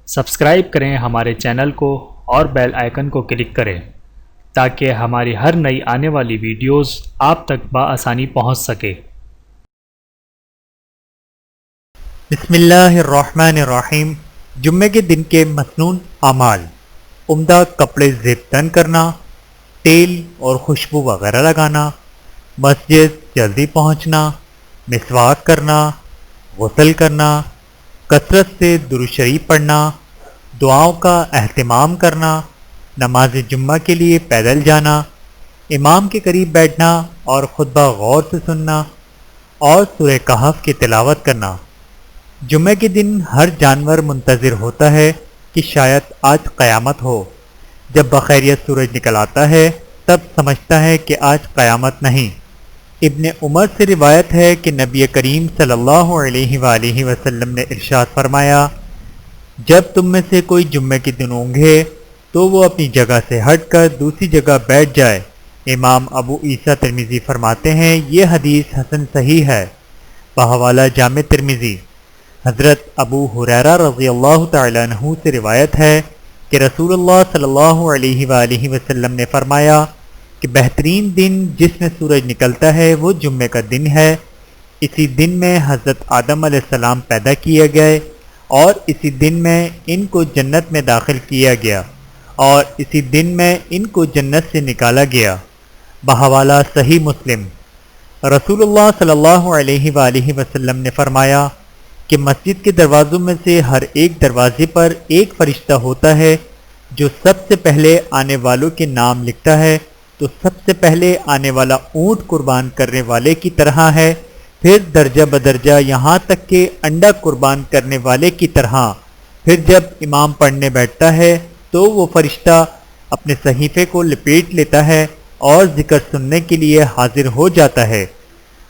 Subscribe کریں ہمارے channel کو اور بیل آئیکن کو کلک کریں تاکہ ہماری ہر نئی آنے والی ویڈیوز آپ تک بآسانی پہنچ سکے۔ بسم اللہ الرحمن الرحیم۔ جمعے کے دن کے مسنون اعمال: عمدہ کپڑے زیب تن کرنا، تیل اور خوشبو وغیرہ لگانا، مسجد جلدی پہنچنا، مسواک کرنا، غسل کرنا، کثرت سے درود شریف پڑھنا، دعاؤں کا اہتمام کرنا، نماز جمعہ کے لیے پیدل جانا، امام کے قریب بیٹھنا اور خطبہ غور سے سننا، اور سورہ کہف کی تلاوت کرنا۔ جمعے کے دن ہر جانور منتظر ہوتا ہے کہ شاید آج قیامت ہو۔ جب بخیریت سورج نکل آتا ہے تب سمجھتا ہے کہ آج قیامت نہیں۔ ابن عمر سے روایت ہے کہ نبی کریم صلی اللہ علیہ وآلہ وسلم نے ارشاد فرمایا، جب تم میں سے کوئی جمعے کے دن اونگھے تو وہ اپنی جگہ سے ہٹ کر دوسری جگہ بیٹھ جائے۔ امام ابو عیسیٰ ترمذی فرماتے ہیں یہ حدیث حسن صحیح ہے۔ بحوالہ جامع ترمذی۔ حضرت ابو ہریرہ رضی اللہ تعالیٰ عنہ سے روایت ہے کہ رسول اللہ صلی اللہ علیہ وآلہ وسلم نے فرمایا کہ بہترین دن جس میں سورج نکلتا ہے وہ جمعے کا دن ہے۔ اسی دن میں حضرت آدم علیہ السلام پیدا کیے گئے اور اسی دن میں ان کو جنت میں داخل کیا گیا اور اسی دن میں ان کو جنت سے نکالا گیا۔ بحوالہ صحیح مسلم۔ رسول اللہ صلی اللہ علیہ وآلہ وسلم نے فرمایا کہ مسجد کے دروازوں میں سے ہر ایک دروازے پر ایک فرشتہ ہوتا ہے جو سب سے پہلے آنے والوں کے نام لکھتا ہے، تو سب سے پہلے آنے والا اونٹ قربان کرنے والے کی طرح ہے، پھر درجہ بدرجہ یہاں تک کہ انڈا قربان کرنے والے کی طرح۔ پھر جب امام پڑھنے بیٹھتا ہے تو وہ فرشتہ اپنے صحیفے کو لپیٹ لیتا ہے اور ذکر سننے کے لیے حاضر ہو جاتا ہے۔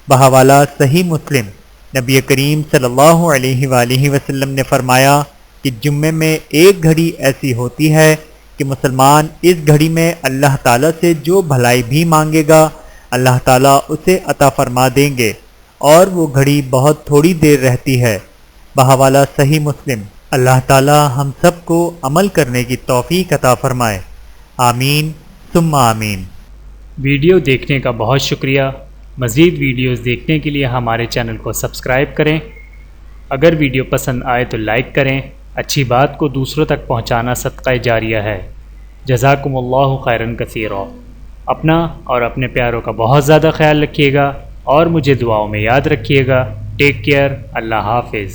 بحوالہ صحیح مسلم۔ نبی کریم صلی اللہ علیہ وآلہ وسلم نے فرمایا کہ جمعے میں ایک گھڑی ایسی ہوتی ہے کہ مسلمان اس گھڑی میں اللہ تعالیٰ سے جو بھلائی بھی مانگے گا اللہ تعالیٰ اسے عطا فرما دیں گے، اور وہ گھڑی بہت تھوڑی دیر رہتی ہے۔ بحوالہ صحیح مسلم۔ اللہ تعالیٰ ہم سب کو عمل کرنے کی توفیق عطا فرمائے، آمین ثم آمین۔ ویڈیو دیکھنے کا بہت شکریہ۔ مزید ویڈیوز دیکھنے کے لیے ہمارے چینل کو سبسکرائب کریں۔ اگر ویڈیو پسند آئے تو لائک کریں۔ اچھی بات کو دوسروں تک پہنچانا صدقہ جاریہ ہے۔ جزاکم اللہ خیرا کثیرا۔ اپنا اور اپنے پیاروں کا بہت زیادہ خیال رکھیے گا اور مجھے دعاؤں میں یاد رکھیے گا۔ Take care. اللہ حافظ۔